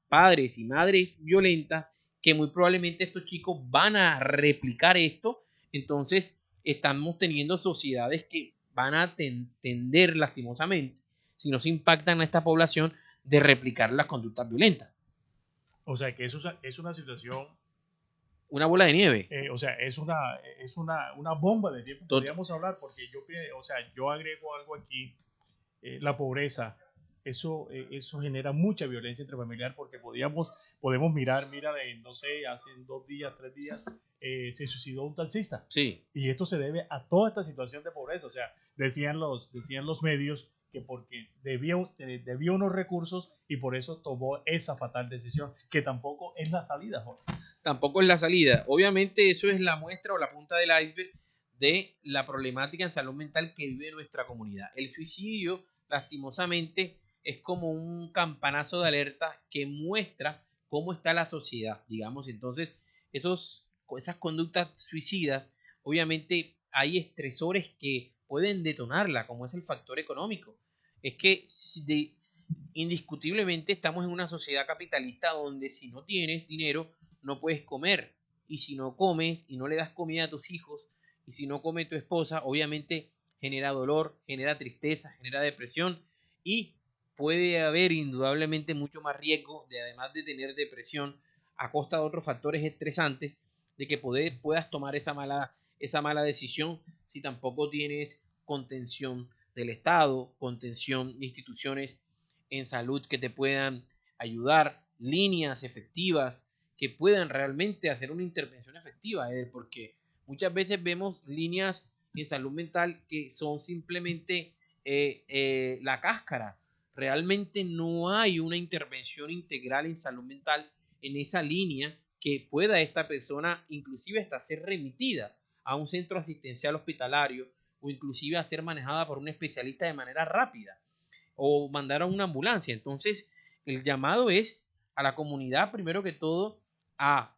Speaker 2: padres y madres violentas que muy probablemente estos chicos van a replicar esto. Entonces estamos teniendo sociedades que van a tender lastimosamente, si no se impactan a esta población, de replicar las conductas violentas.
Speaker 1: O sea que eso es una situación,
Speaker 2: una bola de nieve.
Speaker 1: O sea, es una bomba de tiempo, podríamos hablar, porque yo agrego algo aquí, la pobreza. Eso genera mucha violencia intrafamiliar, porque podemos mirar, no sé, hace 2 días, 3 días, se suicidó un taxista.
Speaker 2: Sí.
Speaker 1: Y esto se debe a toda esta situación de pobreza. O sea, decían los medios que porque debía unos recursos y por eso tomó esa fatal decisión, que tampoco es la salida, Jorge.
Speaker 2: Tampoco es la salida. Obviamente eso es la muestra o la punta del iceberg de la problemática en salud mental que vive nuestra comunidad. El suicidio, lastimosamente, es como un campanazo de alerta que muestra cómo está la sociedad, digamos. Entonces, esas conductas suicidas, obviamente hay estresores que pueden detonarla, como es el factor económico. Es que indiscutiblemente estamos en una sociedad capitalista donde si no tienes dinero no puedes comer, y si no comes y no le das comida a tus hijos, y si no come tu esposa, obviamente genera dolor, genera tristeza, genera depresión, y puede haber indudablemente mucho más riesgo de, además de tener depresión, a costa de otros factores estresantes, de que puedas tomar esa mala decisión si tampoco tienes contención del Estado, contención de instituciones en salud que te puedan ayudar, líneas efectivas que puedan realmente hacer una intervención efectiva, porque muchas veces vemos líneas en salud mental que son simplemente la cáscara. Realmente no hay una intervención integral en salud mental en esa línea que pueda esta persona inclusive hasta ser remitida a un centro asistencial hospitalario, o inclusive a ser manejada por un especialista de manera rápida, o mandar a una ambulancia. Entonces el llamado es a la comunidad, primero que todo, a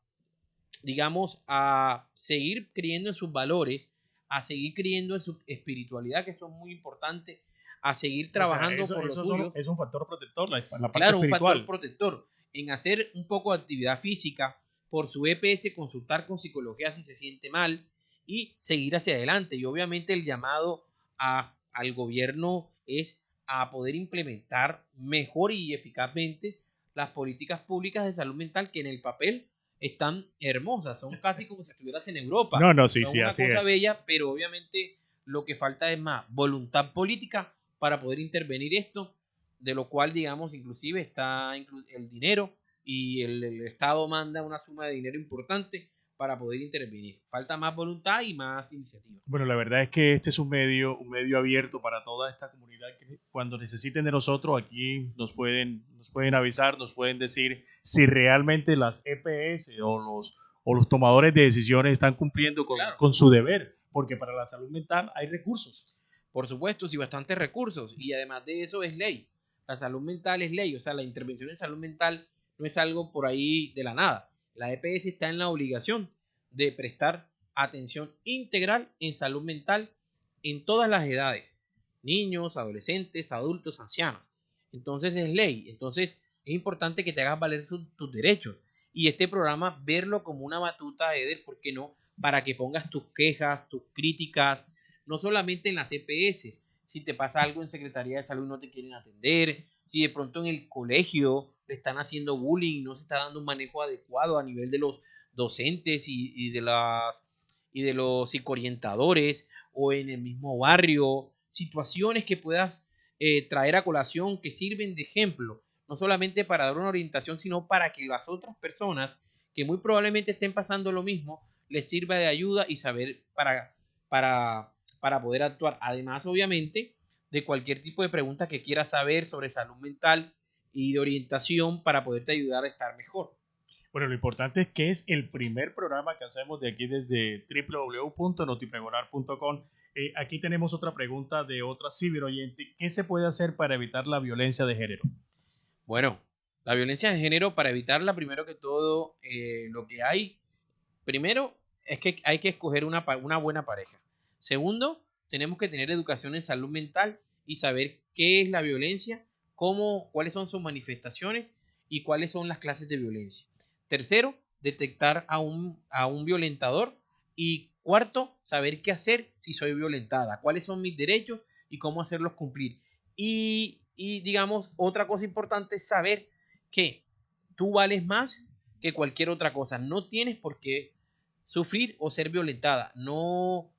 Speaker 2: seguir creyendo en sus valores, a seguir creyendo en su espiritualidad, que son muy importantes, a seguir trabajando por lo suyo.
Speaker 1: Es un factor protector, la parte
Speaker 2: claro,
Speaker 1: espiritual.
Speaker 2: Un factor protector, en hacer un poco de actividad física, por su EPS consultar con psicología si se siente mal, y seguir hacia adelante. Y obviamente el llamado al gobierno es a poder implementar mejor y eficazmente las políticas públicas de salud mental que en el papel están hermosas, son casi como si estuvieras en Europa.
Speaker 1: No, sí,
Speaker 2: Son
Speaker 1: sí,
Speaker 2: una
Speaker 1: así
Speaker 2: cosa
Speaker 1: es.
Speaker 2: bella, pero obviamente lo que falta es más voluntad política para poder intervenir esto, de lo cual, digamos, inclusive está el dinero y el Estado manda una suma de dinero importante para poder intervenir. Falta más voluntad y más iniciativa.
Speaker 1: Bueno, la verdad es que este es un medio abierto para toda esta comunidad que cuando necesiten de nosotros aquí nos pueden avisar, nos pueden decir si realmente las EPS o los tomadores de decisiones están cumpliendo con su deber, porque para la salud mental hay recursos.
Speaker 2: Por supuesto, sí, bastantes recursos, y además de eso es ley. La salud mental es ley, o sea, la intervención en salud mental no es algo por ahí de la nada. La EPS está en la obligación de prestar atención integral en salud mental en todas las edades, niños, adolescentes, adultos, ancianos. Entonces es ley, entonces es importante que te hagas valer tus derechos, y este programa verlo como una batuta, Eder, ¿por qué no? Para que pongas tus quejas, tus críticas, no solamente en las EPS, si te pasa algo en Secretaría de Salud y no te quieren atender, si de pronto en el colegio le están haciendo bullying, no se está dando un manejo adecuado a nivel de los docentes y de los psicoorientadores, o en el mismo barrio, situaciones que puedas traer a colación que sirven de ejemplo, no solamente para dar una orientación, sino para que las otras personas que muy probablemente estén pasando lo mismo, les sirva de ayuda y saber para poder actuar. Además, obviamente, de cualquier tipo de pregunta que quieras saber sobre salud mental y de orientación para poderte ayudar a estar mejor.
Speaker 1: Bueno, lo importante es que es el primer programa que hacemos de aquí desde www.notipregonar.com. Aquí tenemos otra pregunta de otra ciberoyente. ¿Qué se puede hacer para evitar la violencia de género?
Speaker 2: Bueno, la violencia de género, para evitarla, primero que todo, lo que hay, primero, es que hay que escoger una buena pareja. Segundo, tenemos que tener educación en salud mental y saber qué es la violencia, cuáles son sus manifestaciones y cuáles son las clases de violencia. Tercero, detectar a un violentador. Y cuarto, saber qué hacer si soy violentada, cuáles son mis derechos y cómo hacerlos cumplir. Y digamos, otra cosa importante es saber que tú vales más que cualquier otra cosa. No tienes por qué sufrir o ser violentada. No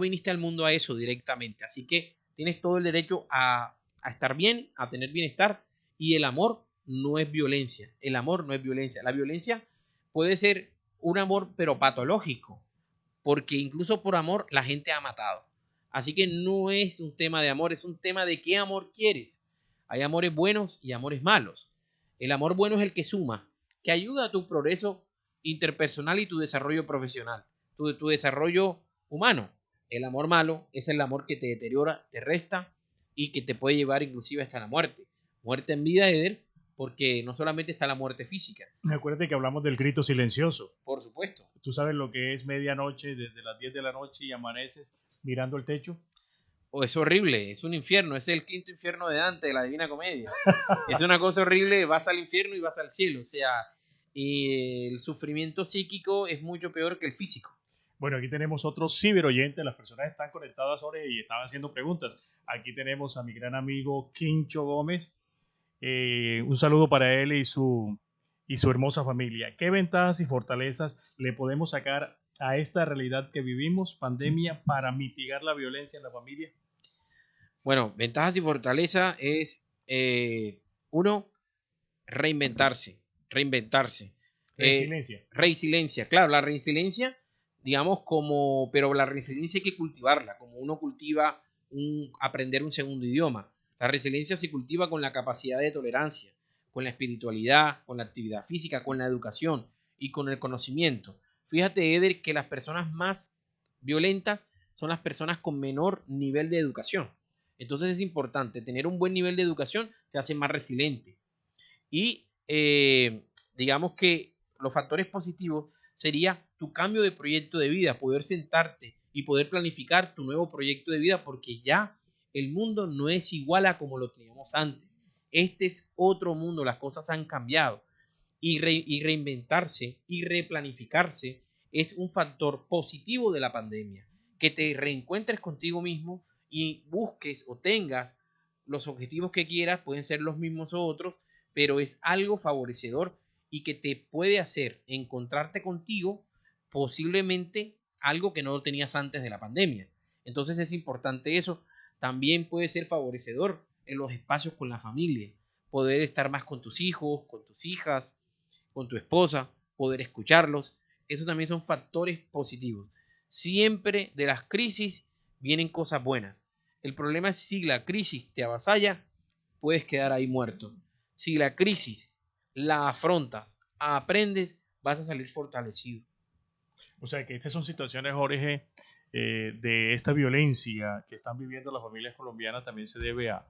Speaker 2: viniste al mundo a eso directamente. Así que tienes todo el derecho a estar bien, a tener bienestar. Y el amor no es violencia. El amor no es violencia. La violencia puede ser un amor pero patológico, porque incluso por amor la gente ha matado. Así que no es un tema de amor, es un tema de qué amor quieres. Hay amores buenos y amores malos. El amor bueno es el que suma, que ayuda a tu progreso interpersonal y tu desarrollo profesional, tu desarrollo humano. El amor malo es el amor que te deteriora, te resta y que te puede llevar inclusive hasta la muerte. Muerte en vida, Eder, porque no solamente está la muerte física.
Speaker 1: Acuérdate que hablamos del grito silencioso.
Speaker 2: Por supuesto.
Speaker 1: ¿Tú sabes lo que es medianoche, desde las 10 de la noche y amaneces mirando el techo?
Speaker 2: Es horrible, es un infierno, es el quinto infierno de Dante, de la Divina Comedia. Es una cosa horrible, vas al infierno y vas al cielo, o sea, y el sufrimiento psíquico es mucho peor que el físico.
Speaker 1: Bueno, aquí tenemos otro ciberoyente, las personas están conectadas ahora y estaban haciendo preguntas. Aquí tenemos a mi gran amigo Quincho Gómez. Un saludo para él y su hermosa familia. ¿Qué ventajas y fortalezas le podemos sacar a esta realidad que vivimos, pandemia, para mitigar la violencia en la familia?
Speaker 2: Bueno, ventajas y fortalezas es, uno, reinventarse. Resiliencia, claro, la resiliencia, digamos, pero la resiliencia hay que cultivarla, como uno cultiva aprender un segundo idioma. La resiliencia se cultiva con la capacidad de tolerancia, con la espiritualidad, con la actividad física, con la educación y con el conocimiento. Fíjate, Eder, que las personas más violentas son las personas con menor nivel de educación. Entonces es importante tener un buen nivel de educación, te hace más resiliente. Y digamos que los factores positivos sería tu cambio de proyecto de vida, poder sentarte y poder planificar tu nuevo proyecto de vida, porque ya el mundo no es igual a como lo teníamos antes. Este es otro mundo, las cosas han cambiado. Y reinventarse y replanificarse es un factor positivo de la pandemia. Que te reencuentres contigo mismo y busques o tengas los objetivos que quieras, pueden ser los mismos o otros, pero es algo favorecedor y que te puede hacer encontrarte contigo posiblemente algo que no lo tenías antes de la pandemia. Entonces es importante eso. También puede ser favorecedor en los espacios con la familia, poder estar más con tus hijos, con tus hijas, con tu esposa, poder escucharlos. Eso también son factores positivos. Siempre de las crisis vienen cosas buenas. El problema es si la crisis te avasalla, puedes quedar ahí muerto. Si la crisis la afrontas, aprendes, vas a salir fortalecido.
Speaker 1: O sea que estas son situaciones, Jorge, de esta violencia que están viviendo las familias colombianas también se debe a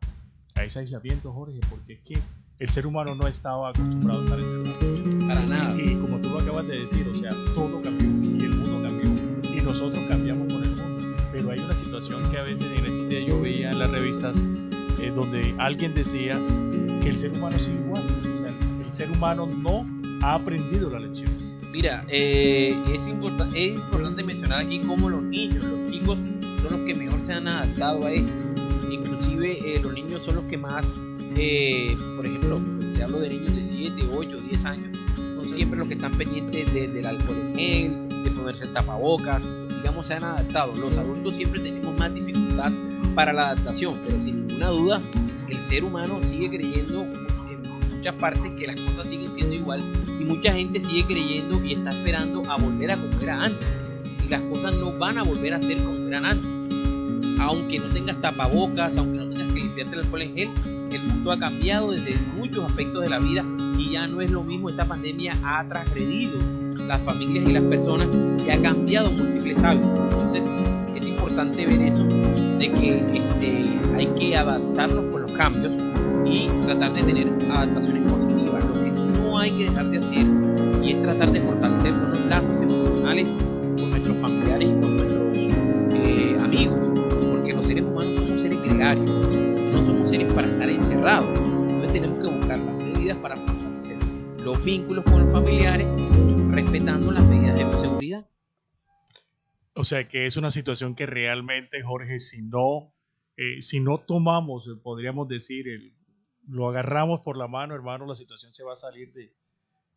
Speaker 1: ese aislamiento, Jorge, porque es que el ser humano no estaba acostumbrado a estar encerrado.
Speaker 2: Para nada.
Speaker 1: Y como tú lo acabas de decir, o sea, todo cambió y el mundo cambió y nosotros cambiamos con el mundo. Pero hay una situación que a veces en estos días yo veía en las revistas donde alguien decía que el ser humano sigue igual. O sea, el ser humano no ha aprendido la lección.
Speaker 2: Mira, es importante mencionar aquí cómo los niños, los chicos, son los que mejor se han adaptado a esto. Inclusive los niños son los que más, por ejemplo, si hablo de niños de 7, 8, 10 años, son siempre los que están pendientes del alcohol en gel, de ponerse el tapabocas, digamos, se han adaptado. Los adultos siempre tenemos más dificultad para la adaptación, pero sin ninguna duda el ser humano sigue creyendo en muchas partes que las cosas siguen siendo igual y mucha gente sigue creyendo y está esperando a volver a como era antes, y las cosas no van a volver a ser como eran antes. Aunque no tengas tapabocas, aunque no tengas que limpiarte el alcohol en gel, el mundo ha cambiado desde muchos aspectos de la vida y ya no es lo mismo. Esta pandemia ha transgredido las familias y las personas y ha cambiado múltiples hábitos. Entonces es importante ver eso, de que hay que adaptarnos con los cambios y tratar de tener adaptaciones positivas. Lo que sí no hay que dejar de hacer y es tratar de fortalecer son los lazos emocionales con nuestros familiares y con nuestros amigos, porque los seres humanos somos seres gregarios, no somos seres para estar encerrados. Entonces tenemos que buscar las medidas para fortalecer los vínculos con los familiares, respetando las medidas de bioseguridad.
Speaker 1: O sea que es una situación que realmente, Jorge, si no tomamos, podríamos decir, lo agarramos por la mano, hermano, la situación se va a salir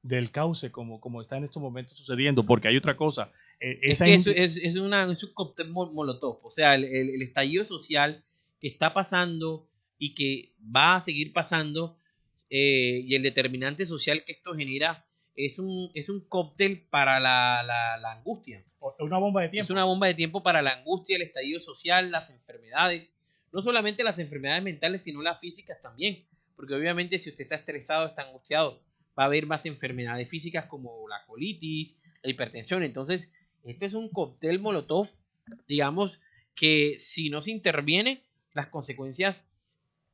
Speaker 1: del cauce como está en estos momentos sucediendo, porque hay otra cosa.
Speaker 2: Es un cóctel molotov, o sea, el estallido social que está pasando y que va a seguir pasando, y el determinante social que esto genera es un cóctel para la angustia.
Speaker 1: Una bomba de tiempo.
Speaker 2: Es una bomba de tiempo para la angustia, el estallido social, las enfermedades, no solamente las enfermedades mentales, sino las físicas también, porque obviamente si usted está estresado, está angustiado, va a haber más enfermedades físicas como la colitis, la hipertensión. Entonces, esto es un cóctel molotov, digamos, que si no se interviene, las consecuencias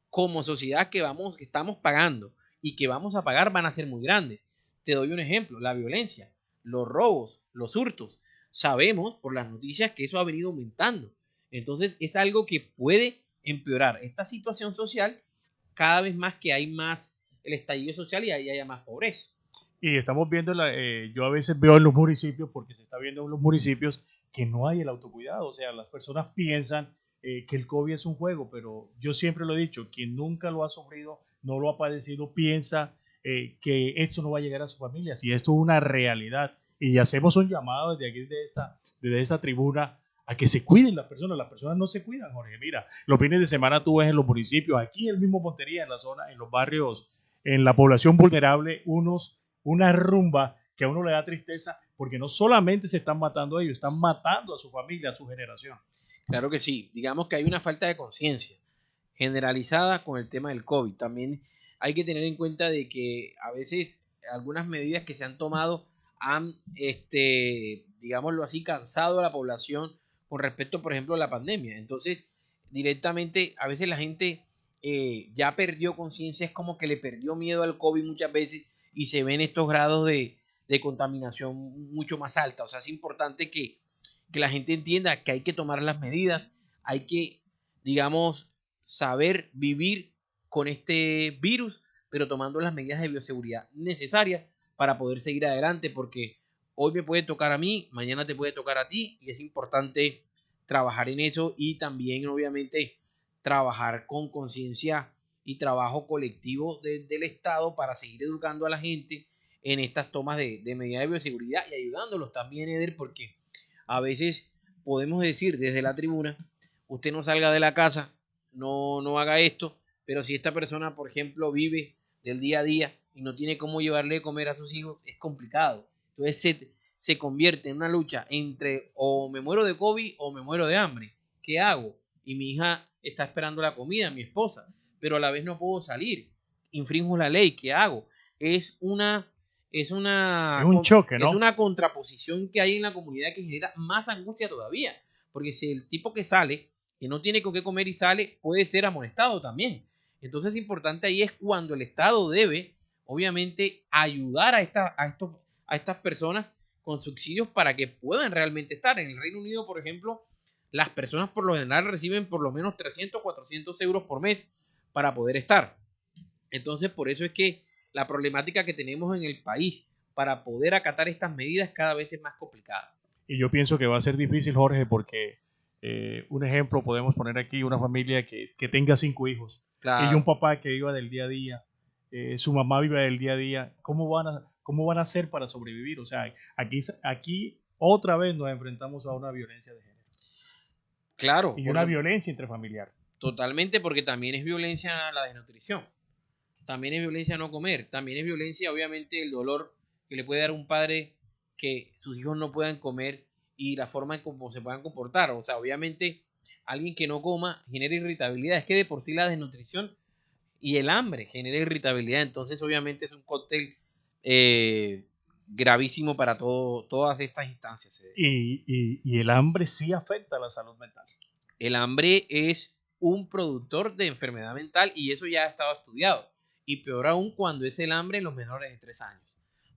Speaker 2: como sociedad que estamos pagando y que vamos a pagar van a ser muy grandes. Te doy un ejemplo, la violencia, los robos, los hurtos. Sabemos por las noticias que eso ha venido aumentando. Entonces, es algo que puede empeorar esta situación social cada vez más que hay más el estallido social y ahí haya más pobreza.
Speaker 1: Y estamos viendo, yo a veces veo en los municipios, porque se está viendo en los municipios que no hay el autocuidado. O sea, las personas piensan que el COVID es un juego, pero yo siempre lo he dicho, quien nunca lo ha sufrido, no lo ha padecido, piensa que esto no va a llegar a su familia. Si esto es una realidad, y hacemos un llamado desde aquí, desde esta tribuna, a que se cuiden las personas no se cuidan, Jorge. Mira, los fines de semana tú ves en los municipios, aquí en el mismo Montería, en la zona, en los barrios, en la población vulnerable, una rumba que a uno le da tristeza, porque no solamente se están matando a ellos, están matando a su familia, a su generación.
Speaker 2: Claro que sí, digamos que hay una falta de conciencia generalizada con el tema del COVID. También hay que tener en cuenta de que a veces algunas medidas que se han tomado han, digámoslo así, cansado a la población con respecto, por ejemplo, a la pandemia. Entonces, directamente, a veces la gente ya perdió conciencia, es como que le perdió miedo al COVID muchas veces y se ven estos grados de contaminación mucho más alta. O sea, es importante que la gente entienda que hay que tomar las medidas, hay que, digamos, saber vivir con este virus, pero tomando las medidas de bioseguridad necesarias para poder seguir adelante, porque hoy me puede tocar a mí, mañana te puede tocar a ti, y es importante trabajar en eso y también obviamente trabajar con conciencia y trabajo colectivo del Estado para seguir educando a la gente en estas tomas de medidas de bioseguridad y ayudándolos también, Eder, porque a veces podemos decir desde la tribuna, usted no salga de la casa, no haga esto, pero si esta persona, por ejemplo, vive del día a día y no tiene cómo llevarle de comer a sus hijos, es complicado. Entonces se convierte en una lucha entre o me muero de COVID o me muero de hambre. ¿Qué hago? Y mi hija está esperando la comida, mi esposa, pero a la vez no puedo salir. Infringo la ley, ¿qué hago? Es un
Speaker 1: choque, ¿no?
Speaker 2: Es una contraposición que hay en la comunidad que genera más angustia todavía. Porque si el tipo que sale, que no tiene con qué comer y sale, puede ser amonestado también. Entonces, importante ahí es cuando el Estado debe, obviamente, ayudar a estas personas con subsidios para que puedan realmente estar. En el Reino Unido, por ejemplo, las personas por lo general reciben por lo menos 300 o 400 euros por mes para poder estar. Entonces, por eso es que la problemática que tenemos en el país para poder acatar estas medidas cada vez es más complicada.
Speaker 1: Y yo pienso que va a ser difícil, Jorge, porque un ejemplo podemos poner aquí, una familia que tenga 5 hijos,
Speaker 2: Claro.
Speaker 1: y un papá que viva del día a día, su mamá viva del día a día, ¿cómo van a hacer para sobrevivir? O sea, aquí otra vez nos enfrentamos a una violencia de género.
Speaker 2: Claro.
Speaker 1: Y una violencia intrafamiliar.
Speaker 2: Totalmente, porque también es violencia la desnutrición. También es violencia no comer. También es violencia, obviamente, el dolor que le puede dar un padre que sus hijos no puedan comer y la forma en cómo se puedan comportar. O sea, obviamente, alguien que no coma genera irritabilidad. Es que de por sí la desnutrición y el hambre genera irritabilidad. Entonces, obviamente, es un cóctel gravísimo para todas estas instancias.
Speaker 1: Y el hambre sí afecta a la salud mental.
Speaker 2: El hambre es un productor de enfermedad mental y eso ya ha estado estudiado. Y peor aún cuando es el hambre en los menores de 3 años.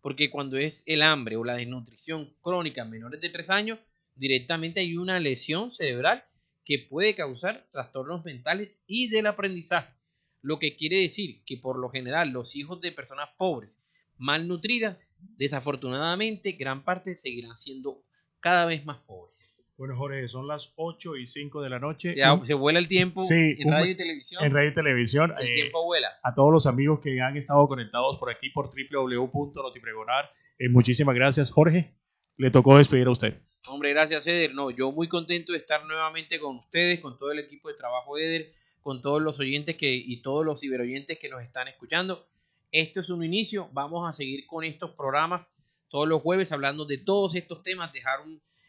Speaker 2: Porque cuando es el hambre o la desnutrición crónica en menores de 3 años, directamente hay una lesión cerebral que puede causar trastornos mentales y del aprendizaje. Lo que quiere decir que por lo general los hijos de personas pobres, malnutridas, desafortunadamente gran parte seguirán siendo cada vez más pobres.
Speaker 1: Bueno, Jorge, son las 8:05 de la noche.
Speaker 2: Se vuela el tiempo,
Speaker 1: sí,
Speaker 2: en radio y televisión.
Speaker 1: En radio y televisión.
Speaker 2: El tiempo vuela.
Speaker 1: A todos los amigos que han estado conectados por aquí por www.notipregonar. Muchísimas gracias, Jorge. Le tocó despedir a usted.
Speaker 2: Hombre, gracias, Eder. No, yo muy contento de estar nuevamente con ustedes, con todo el equipo de trabajo de Eder, con todos los oyentes y todos los ciberoyentes que nos están escuchando. Esto es un inicio. Vamos a seguir con estos programas todos los jueves hablando de todos estos temas, dejar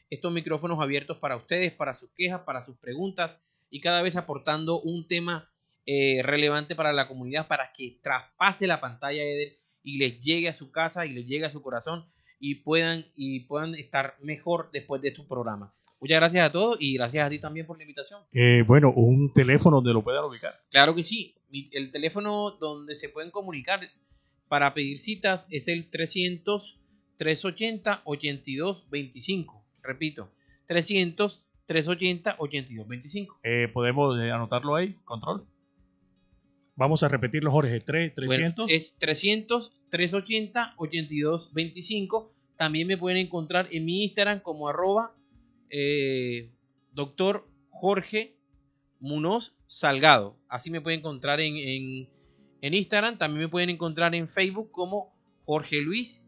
Speaker 2: estos micrófonos abiertos para ustedes, para sus quejas, para sus preguntas y cada vez aportando un tema relevante para la comunidad para que traspase la pantalla Eder y les llegue a su casa y les llegue a su corazón y puedan estar mejor después de estos programas. Muchas gracias a todos y gracias a ti también por la invitación.
Speaker 1: Bueno, un teléfono donde lo puedan ubicar.
Speaker 2: Claro que sí. El teléfono donde se pueden comunicar para pedir citas es el 300-380-8225. Repito, 300-380-8225.
Speaker 1: ¿Podemos anotarlo ahí? ¿Control? Vamos a repetirlo, Jorge. 300.
Speaker 2: Bueno, es 300-380-8225. También me pueden encontrar en mi Instagram como Dr. Jorge Munoz Salgado. Así me pueden encontrar en Instagram. También me pueden encontrar en Facebook como Jorge Luis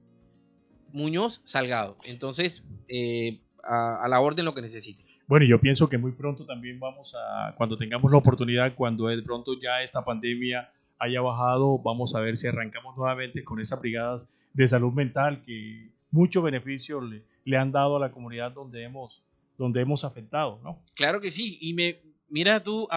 Speaker 2: Muñoz Salgado. Entonces, a la orden lo que necesiten.
Speaker 1: Bueno, yo pienso que muy pronto también vamos a, cuando tengamos la oportunidad, cuando de pronto ya esta pandemia haya bajado, vamos a ver si arrancamos nuevamente con esas brigadas de salud mental que mucho beneficio le han dado a la comunidad donde hemos afectado, ¿no?
Speaker 2: Claro que sí. Y mira tú.